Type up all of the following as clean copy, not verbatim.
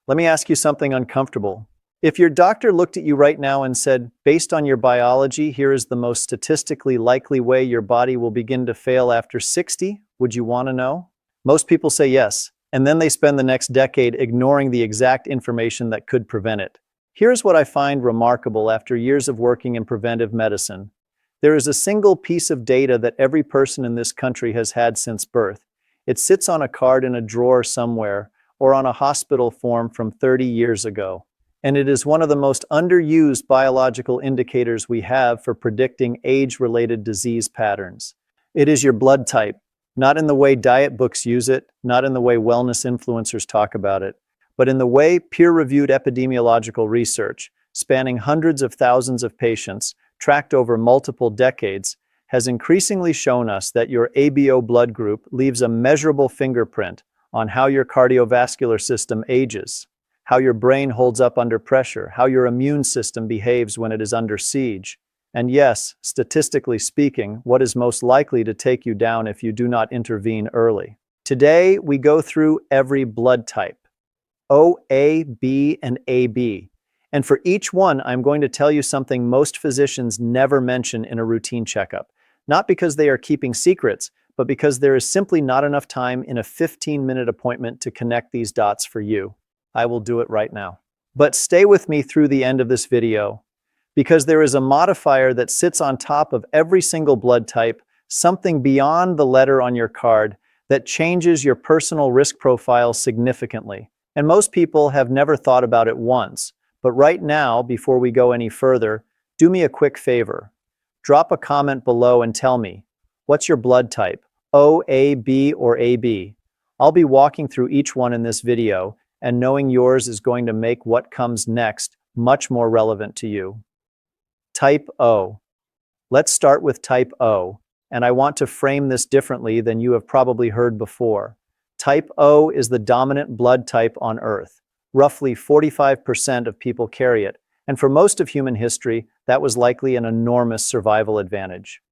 Let me ask you something uncomfortable. If your doctor looked at you right now and said, based on your biology, here is the most statistically likely way your body will begin to fail after 60, would you want to know? Most people say yes, and then they spend the next decade ignoring the exact information that could prevent it. Here's what I find remarkable after years of working in preventive medicine. There is a single piece of data that every person in this country has had since birth. It sits on a card in a drawer somewhere, or on a hospital form from 30 years ago. And it is one of the most underused biological indicators we have for predicting age-related disease patterns. It is your blood type, not in the way diet books use it, not in the way wellness influencers talk about it, but in the way peer-reviewed epidemiological research, spanning hundreds of thousands of patients, tracked over multiple decades, has increasingly shown us that your ABO blood group leaves a measurable fingerprint on how your cardiovascular system ages, how your brain holds up under pressure, how your immune system behaves when it is under siege, and yes, statistically speaking, what is most likely to take you down if you do not intervene early. Today, we go through every blood type, O, A, B, and AB. And for each one, I'm going to tell you something most physicians never mention in a routine checkup. Not because they are keeping secrets, but because there is simply not enough time in a 15-minute appointment to connect these dots for you. I will do it right now. But stay with me through the end of this video, because there is a modifier that sits on top of every single blood type, something beyond the letter on your card that changes your personal risk profile significantly. And most people have never thought about it once. But right now, before we go any further, do me a quick favor. Drop a comment below and tell me, what's your blood type? O, A, B, or AB? I'll be walking through each one in this video, and knowing yours is going to make what comes next much more relevant to you. Type O. Let's start with type O, and I want to frame this differently than you have probably heard before. Type O is the dominant blood type on Earth. Roughly 45% of people carry it, and for most of human history, that was likely an enormous survival advantage.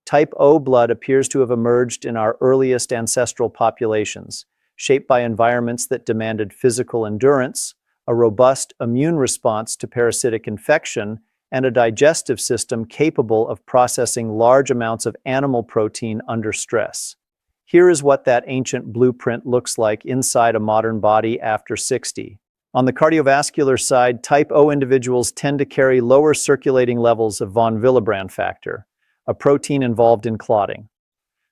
Type O blood appears to have emerged in our earliest ancestral populations, shaped by environments that demanded physical endurance, a robust immune response to parasitic infection, and a digestive system capable of processing large amounts of animal protein under stress. Here is what that ancient blueprint looks like inside a modern body after 60. On the cardiovascular side, type O individuals tend to carry lower circulating levels of von Willebrand factor, a protein involved in clotting.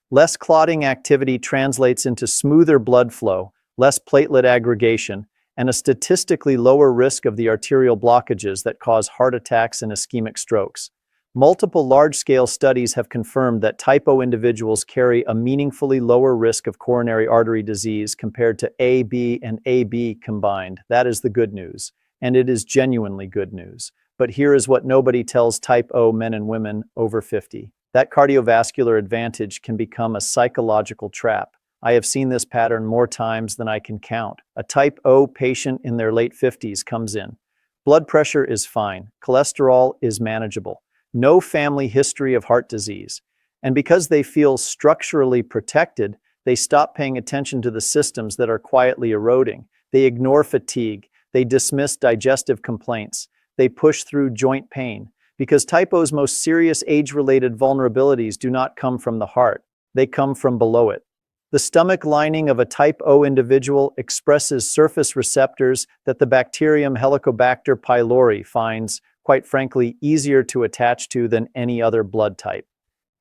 Less clotting activity translates into smoother blood flow, less platelet aggregation, and a statistically lower risk of the arterial blockages that cause heart attacks and ischemic strokes. Multiple large-scale studies have confirmed that type O individuals carry a meaningfully lower risk of coronary artery disease compared to AB and AB combined. That is the good news, and it is genuinely good news. But here is what nobody tells type O men and women over 50. That cardiovascular advantage can become a psychological trap. I have seen this pattern more times than I can count. A type O patient in their late 50s comes in. Blood pressure is fine. Cholesterol is manageable. No family history of heart disease. And because they feel structurally protected, they stop paying attention to the systems that are quietly eroding. They ignore fatigue. They dismiss digestive complaints. They push through joint pain. Because type O's most serious age-related vulnerabilities do not come from the heart. They come from below it. The stomach lining of a type O individual expresses surface receptors that the bacterium Helicobacter pylori finds, quite frankly, easier to attach to than any other blood type.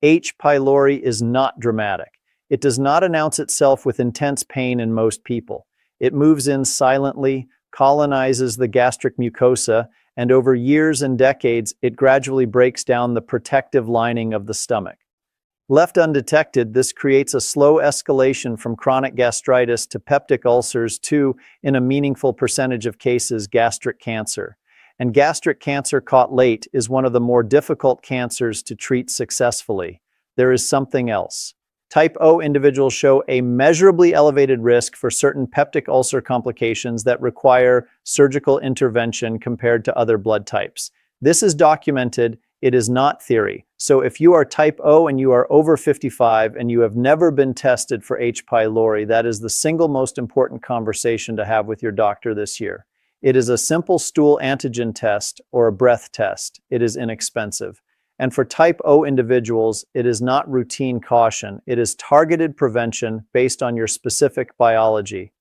H. pylori is not dramatic. It does not announce itself with intense pain in most people. It moves in silently, colonizes the gastric mucosa, and over years and decades, it gradually breaks down the protective lining of the stomach. Left undetected, this creates a slow escalation from chronic gastritis to peptic ulcers to, in a meaningful percentage of cases, gastric cancer. And gastric cancer caught late is one of the more difficult cancers to treat successfully. There is something else. Type O individuals show a measurably elevated risk for certain peptic ulcer complications that require surgical intervention compared to other blood types. This is documented It is not theory. So if you are type O and you are over 55 and you have never been tested for H. pylori, that is the single most important conversation to have with your doctor this year. It is a simple stool antigen test or a breath test. It is inexpensive. And for type O individuals, it is not routine caution. It is targeted prevention based on your specific biology.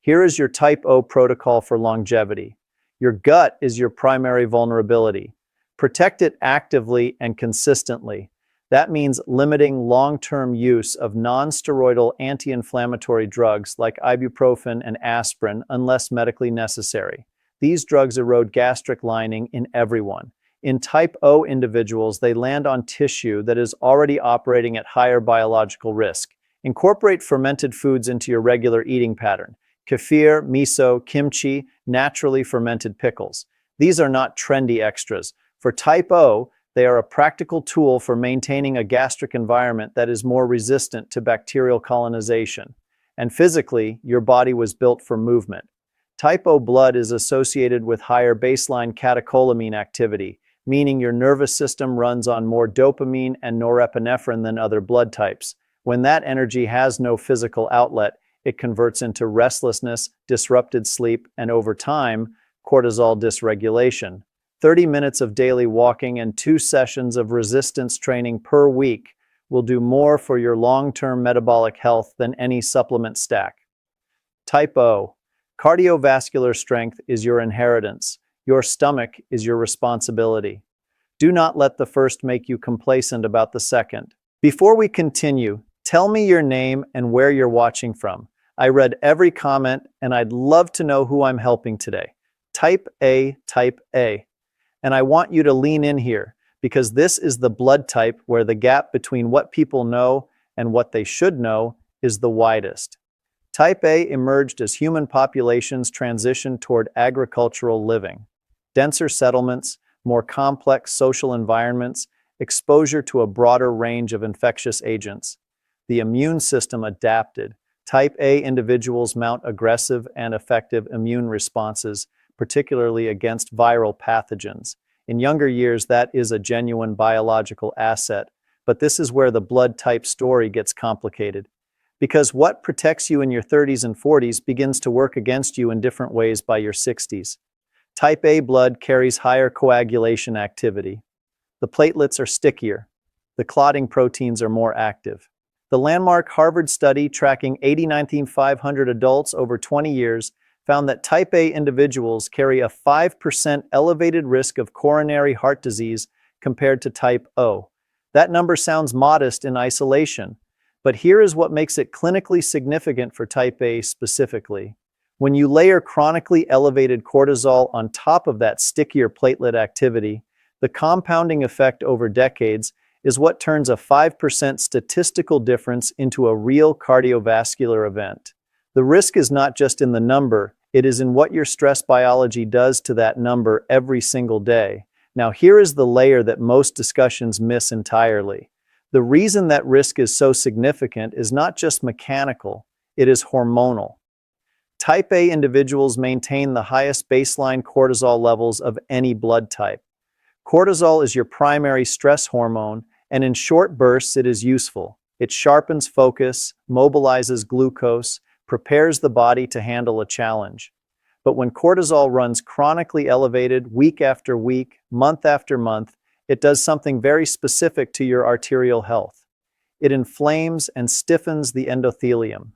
Here is your type O protocol for longevity. Your gut is your primary vulnerability. Protect it actively and consistently. That means limiting long-term use of non-steroidal anti-inflammatory drugs like ibuprofen and aspirin unless medically necessary. These drugs erode gastric lining in everyone. In type O individuals, they land on tissue that is already operating at higher biological risk. Incorporate fermented foods into your regular eating pattern. Kefir, miso, kimchi, naturally fermented pickles. These are not trendy extras. For type O, they are a practical tool for maintaining a gastric environment that is more resistant to bacterial colonization. And physically, your body was built for movement. Type O blood is associated with higher baseline catecholamine activity, meaning your nervous system runs on more dopamine and norepinephrine than other blood types. When that energy has no physical outlet, it converts into restlessness, disrupted sleep, and over time, cortisol dysregulation. 30 minutes of daily walking and 2 sessions of resistance training per week will do more for your long-term metabolic health than any supplement stack. Type O. Cardiovascular strength is your inheritance. Your stomach is your responsibility. Do not let the first make you complacent about the second. Before we continue, tell me your name and where you're watching from. I read every comment and I'd love to know who I'm helping today. Type A, type A. And I want you to lean in here because this is the blood type where the gap between what people know and what they should know is the widest. Type A emerged as human populations transitioned toward agricultural living. Denser settlements, more complex social environments, exposure to a broader range of infectious agents. The immune system adapted. Type A individuals mount aggressive and effective immune responses, particularly against viral pathogens. In younger years, that is a genuine biological asset, but this is where the blood type story gets complicated. Because what protects you in your 30s and 40s begins to work against you in different ways by your 60s. Type A blood carries higher coagulation activity. The platelets are stickier. The clotting proteins are more active. The landmark Harvard study tracking 89,500 adults over 20 years found that type A individuals carry a 5% elevated risk of coronary heart disease compared to type O. That number sounds modest in isolation, but here is what makes it clinically significant for type A specifically. When you layer chronically elevated cortisol on top of that stickier platelet activity, the compounding effect over decades is what turns a 5% statistical difference into a real cardiovascular event. The risk is not just in the number, it is in what your stress biology does to that number every single day. Now here is the layer that most discussions miss entirely. The reason that risk is so significant is not just mechanical, it is hormonal. Type A individuals maintain the highest baseline cortisol levels of any blood type. Cortisol is your primary stress hormone, and in short bursts it is useful. It sharpens focus, mobilizes glucose, prepares the body to handle a challenge. But when cortisol runs chronically elevated week after week, month after month, it does something very specific to your arterial health. It inflames and stiffens the endothelium,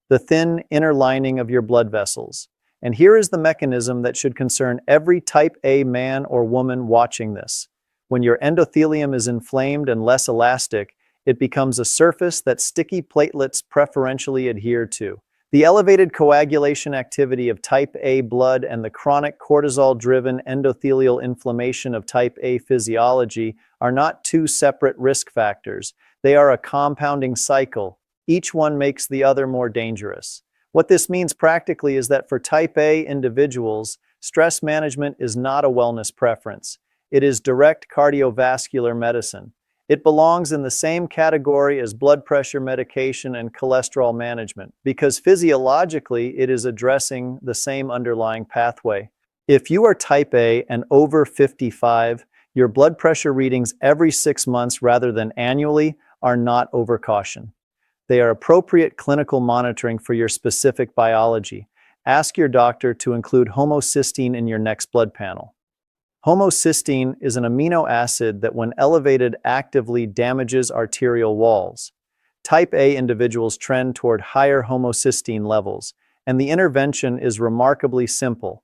the thin inner lining of your blood vessels. And here is the mechanism that should concern every type A man or woman watching this. When your endothelium is inflamed and less elastic, it becomes a surface that sticky platelets preferentially adhere to. The elevated coagulation activity of type A blood and the chronic cortisol-driven endothelial inflammation of type A physiology are not two separate risk factors. They are a compounding cycle. Each one makes the other more dangerous. What this means practically is that for type A individuals, stress management is not a wellness preference. It is direct cardiovascular medicine. It belongs in the same category as blood pressure medication and cholesterol management because physiologically it is addressing the same underlying pathway. If you are type A and over 55, Your blood pressure readings every 6 months rather than annually are not overcaution. They are appropriate clinical monitoring for your specific biology. Ask your doctor to include homocysteine in your next blood panel. Homocysteine is an amino acid that, when elevated, actively damages arterial walls. Type A individuals trend toward higher homocysteine levels, and the intervention is remarkably simple.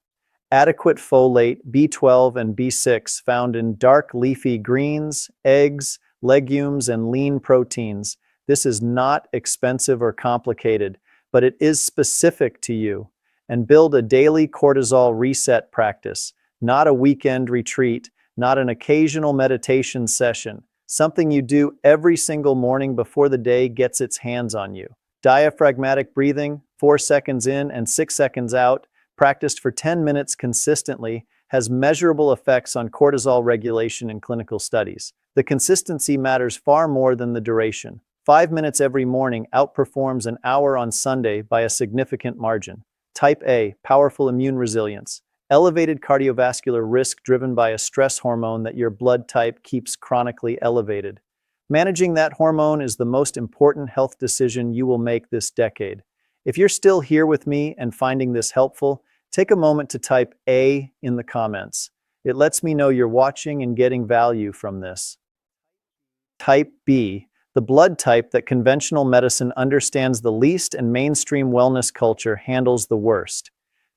Adequate folate, B12, and B6 found in dark leafy greens, eggs, legumes, and lean proteins. This is not expensive or complicated, but it is specific to you. And build a daily cortisol reset practice, not a weekend retreat, not an occasional meditation session, something you do every single morning before the day gets its hands on you. Diaphragmatic breathing, 4 seconds in and 6 seconds out, practiced for 10 minutes consistently, has measurable effects on cortisol regulation in clinical studies. The consistency matters far more than the duration. 5 minutes every morning outperforms an hour on Sunday by a significant margin. Type A, powerful immune resilience. Elevated cardiovascular risk driven by a stress hormone that your blood type keeps chronically elevated. Managing that hormone is the most important health decision you will make this decade. If you're still here with me and finding this helpful, take a moment to type A in the comments. It lets me know you're watching and getting value from this. Type B, the blood type that conventional medicine understands the least and mainstream wellness culture handles the worst.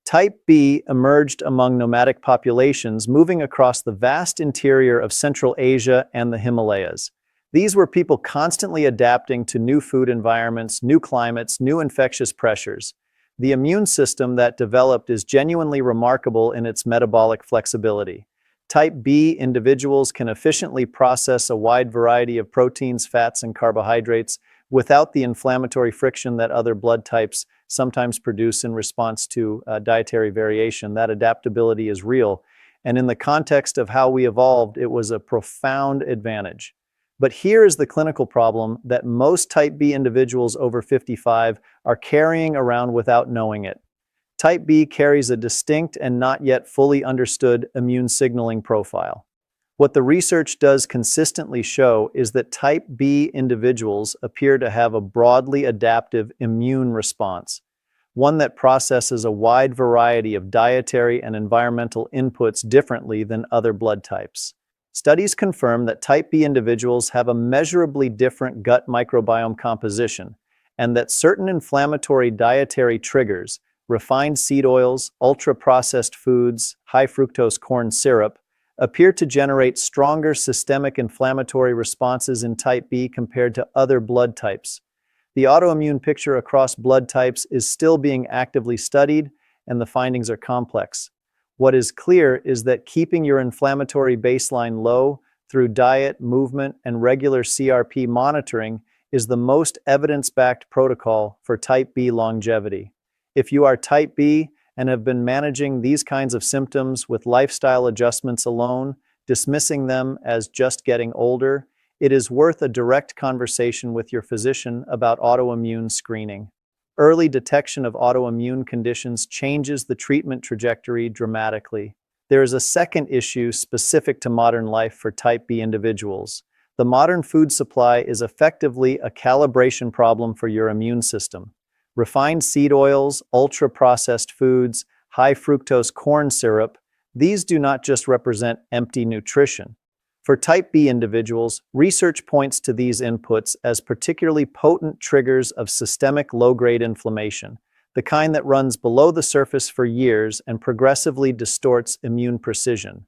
Type B emerged among nomadic populations moving across the vast interior of Central Asia and the Himalayas. These were people constantly adapting to new food environments, new climates, new infectious pressures. The immune system that developed is genuinely remarkable in its metabolic flexibility. Type B individuals can efficiently process a wide variety of proteins, fats, and carbohydrates without the inflammatory friction that other blood types sometimes produce in response to dietary variation. That adaptability is real, and in the context of how we evolved, it was a profound advantage. But here is the clinical problem that most type B individuals over 55 are carrying around without knowing it. Type B carries a distinct and not yet fully understood immune signaling profile. What the research does consistently show is that type B individuals appear to have a broadly adaptive immune response, one that processes a wide variety of dietary and environmental inputs differently than other blood types. Studies confirm that type B individuals have a measurably different gut microbiome composition, and that certain inflammatory dietary triggers, refined seed oils, ultra-processed foods, high fructose corn syrup, appear to generate stronger systemic inflammatory responses in type B compared to other blood types. The autoimmune picture across blood types is still being actively studied, and the findings are complex. What is clear is that keeping your inflammatory baseline low through diet, movement, and regular CRP monitoring is the most evidence-backed protocol for type B longevity. If you are type B and have been managing these kinds of symptoms with lifestyle adjustments alone, dismissing them as just getting older, it is worth a direct conversation with your physician about autoimmune screening. Early detection of autoimmune conditions changes the treatment trajectory dramatically. There is a second issue specific to modern life for type B individuals. The modern food supply is effectively a calibration problem for your immune system. Refined seed oils, ultra-processed foods, high fructose corn syrup, these do not just represent empty nutrition. For type B individuals, research points to these inputs as particularly potent triggers of systemic low-grade inflammation, the kind that runs below the surface for years and progressively distorts immune precision.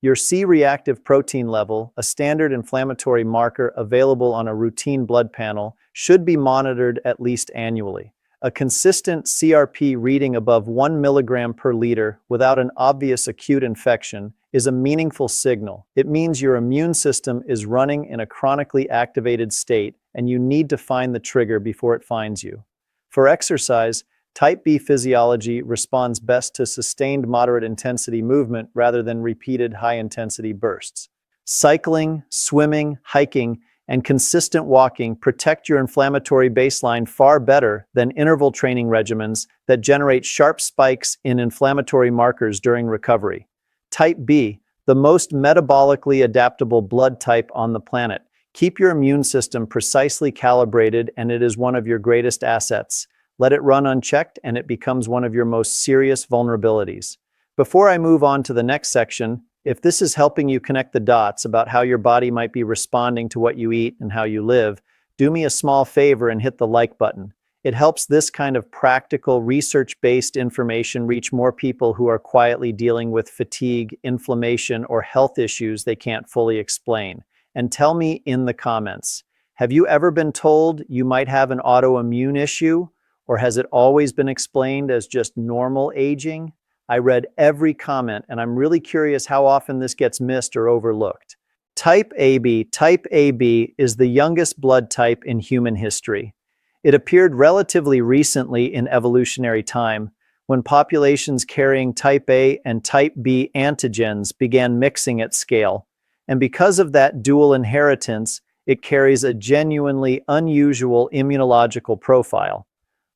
Your C-reactive protein level, a standard inflammatory marker available on a routine blood panel, should be monitored at least annually. A consistent CRP reading above 1 milligram per liter without an obvious acute infection is a meaningful signal. It means your immune system is running in a chronically activated state, and you need to find the trigger before it finds you. For exercise, type B physiology responds best to sustained moderate intensity movement rather than repeated high intensity bursts. Cycling, swimming, hiking, and consistent walking protect your inflammatory baseline far better than interval training regimens that generate sharp spikes in inflammatory markers during recovery. Type B, the most metabolically adaptable blood type on the planet. Keep your immune system precisely calibrated, and it is one of your greatest assets. Let it run unchecked, and it becomes one of your most serious vulnerabilities. Before I move on to the next section, if this is helping you connect the dots about how your body might be responding to what you eat and how you live, do me a small favor and hit the like button. It helps this kind of practical, research-based information reach more people who are quietly dealing with fatigue, inflammation, or health issues they can't fully explain. And tell me in the comments, have you ever been told you might have an autoimmune issue, or has it always been explained as just normal aging? I read every comment, and I'm really curious how often this gets missed or overlooked. Type AB. Type AB is the youngest blood type in human history. It appeared relatively recently in evolutionary time, when populations carrying type A and type B antigens began mixing at scale. And because of that dual inheritance, it carries a genuinely unusual immunological profile.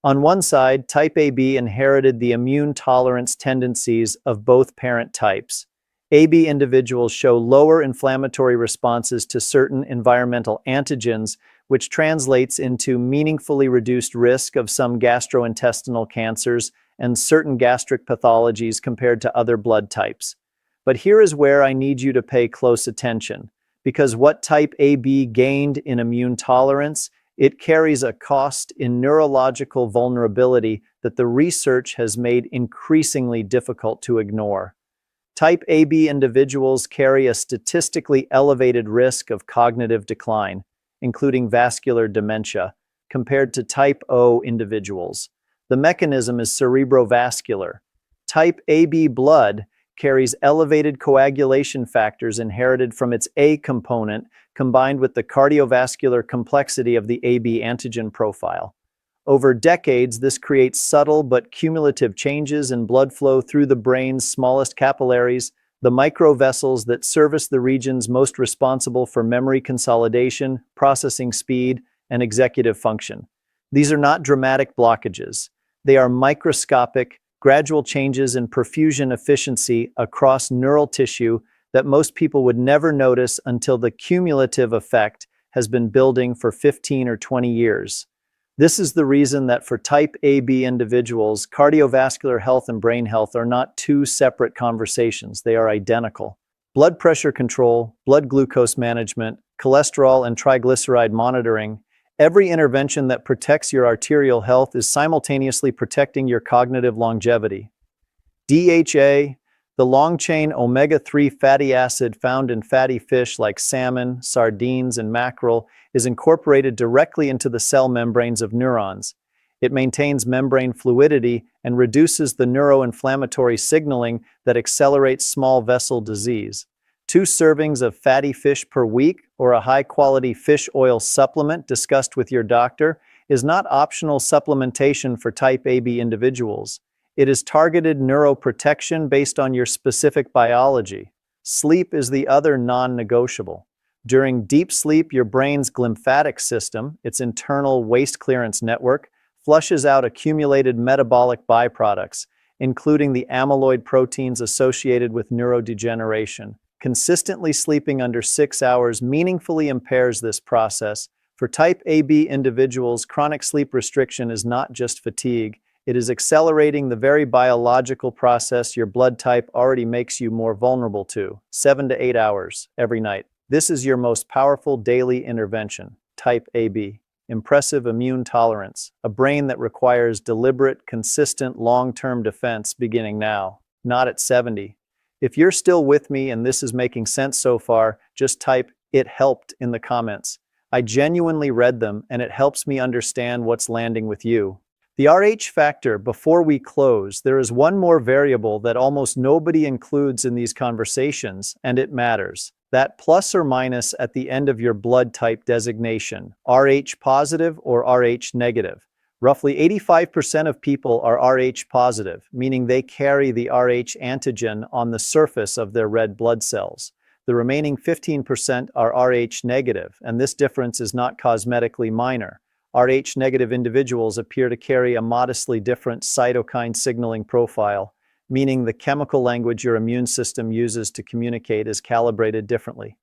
On one side, type AB inherited the immune tolerance tendencies of both parent types. AB individuals show lower inflammatory responses to certain environmental antigens, which translates into meaningfully reduced risk of some gastrointestinal cancers and certain gastric pathologies compared to other blood types. But here is where I need you to pay close attention, because what type AB gained in immune tolerance, it carries a cost in neurological vulnerability that the research has made increasingly difficult to ignore. Type AB individuals carry a statistically elevated risk of cognitive decline, including vascular dementia, compared to type O individuals. The mechanism is cerebrovascular. Type AB blood carries elevated coagulation factors inherited from its A component, combined with the cardiovascular complexity of the AB antigen profile. Over decades, this creates subtle but cumulative changes in blood flow through the brain's smallest capillaries, the microvessels that service the regions most responsible for memory consolidation, processing speed, and executive function. These are not dramatic blockages. They are microscopic, gradual changes in perfusion efficiency across neural tissue that most people would never notice until the cumulative effect has been building for 15 or 20 years. This is the reason that for type AB individuals, cardiovascular health and brain health are not two separate conversations. They are identical. Blood pressure control, blood glucose management, cholesterol and triglyceride monitoring, every intervention that protects your arterial health is simultaneously protecting your cognitive longevity. DHA, the long-chain omega-3 fatty acid found in fatty fish like salmon, sardines, and mackerel, is incorporated directly into the cell membranes of neurons. It maintains membrane fluidity and reduces the neuroinflammatory signaling that accelerates small vessel disease. 2 servings of fatty fish per week or a high-quality fish oil supplement discussed with your doctor is not optional supplementation for type AB individuals. It is targeted neuroprotection based on your specific biology. Sleep is the other non-negotiable. During deep sleep, your brain's glymphatic system, its internal waste clearance network, flushes out accumulated metabolic byproducts, including the amyloid proteins associated with neurodegeneration. Consistently sleeping under 6 hours meaningfully impairs this process. For type AB individuals, chronic sleep restriction is not just fatigue. It is accelerating the very biological process your blood type already makes you more vulnerable to, 7 to 8 hours every night. This is your most powerful daily intervention, type AB. Impressive immune tolerance, a brain that requires deliberate, consistent, long-term defense beginning now, not at 70. If you're still with me and this is making sense so far, just type "it helped" in the comments. I genuinely read them and it helps me understand what's landing with you. The RH factor. Before we close, there is one more variable that almost nobody includes in these conversations, and it matters. That plus or minus at the end of your blood type designation, RH positive or RH negative. Roughly 85% of people are RH positive, meaning they carry the RH antigen on the surface of their red blood cells. The remaining 15% are RH negative, and this difference is not cosmetically minor. RH-negative individuals appear to carry a modestly different cytokine signaling profile, meaning the chemical language your immune system uses to communicate is calibrated differently.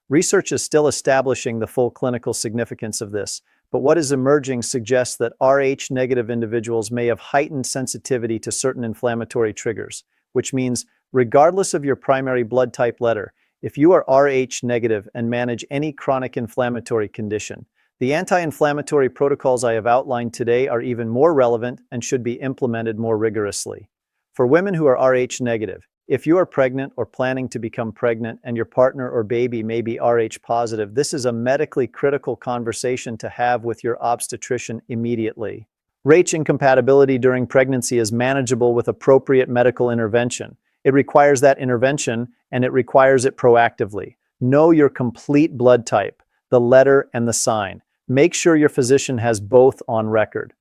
Research is still establishing the full clinical significance of this, but what is emerging suggests that Rh-negative individuals may have heightened sensitivity to certain inflammatory triggers, which means, regardless of your primary blood type letter, if you are Rh-negative and manage any chronic inflammatory condition, the anti-inflammatory protocols I have outlined today are even more relevant and should be implemented more rigorously. For women who are Rh-negative, if you are pregnant or planning to become pregnant and your partner or baby may be Rh positive, this is a medically critical conversation to have with your obstetrician immediately. Rh incompatibility during pregnancy is manageable with appropriate medical intervention. It requires that intervention, and it requires it proactively. Know your complete blood type, the letter and the sign. Make sure your physician has both on record.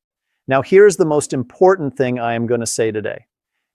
Now here's the most important thing I am going to say today.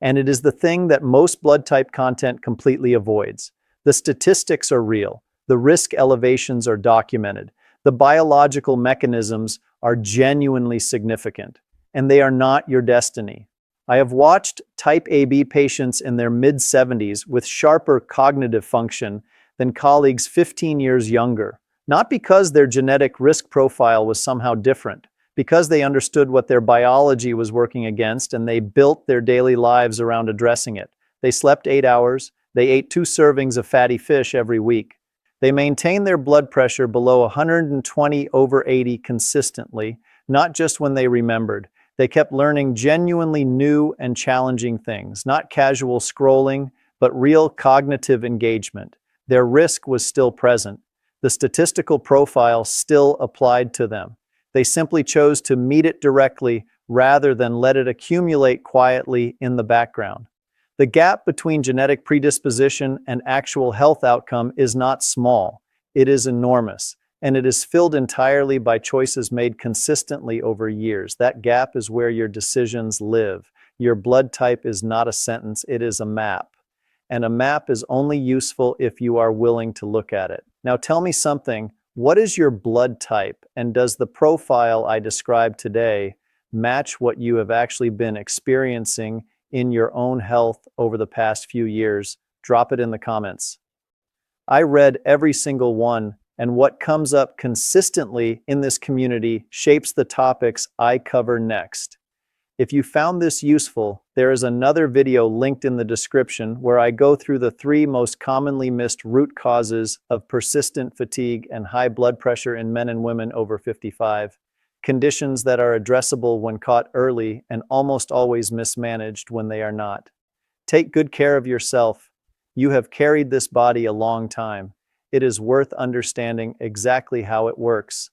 And it is the thing that most blood type content completely avoids. The statistics are real. The risk elevations are documented. The biological mechanisms are genuinely significant. And they are not your destiny. I have watched type AB patients in their mid-70s with sharper cognitive function than colleagues 15 years younger. Not because their genetic risk profile was somehow different, because they understood what their biology was working against and they built their daily lives around addressing it. They slept 8 hours, they ate 2 servings of fatty fish every week. They maintained their blood pressure below 120/80 consistently, not just when they remembered. They kept learning genuinely new and challenging things, not casual scrolling, but real cognitive engagement. Their risk was still present. The statistical profile still applied to them. They simply chose to meet it directly rather than let it accumulate quietly in the background. The gap between genetic predisposition and actual health outcome is not small. It is enormous, and it is filled entirely by choices made consistently over years. That gap is where your decisions live. Your blood type is not a sentence, it is a map. And a map is only useful if you are willing to look at it. Now tell me something. What is your blood type, and does the profile I described today match what you have actually been experiencing in your own health over the past few years? Drop it in the comments. I read every single one, and what comes up consistently in this community shapes the topics I cover next. If you found this useful, there is another video linked in the description where I go through the 3 most commonly missed root causes of persistent fatigue and high blood pressure in men and women over 55, conditions that are addressable when caught early and almost always mismanaged when they are not. Take good care of yourself. You have carried this body a long time. It is worth understanding exactly how it works.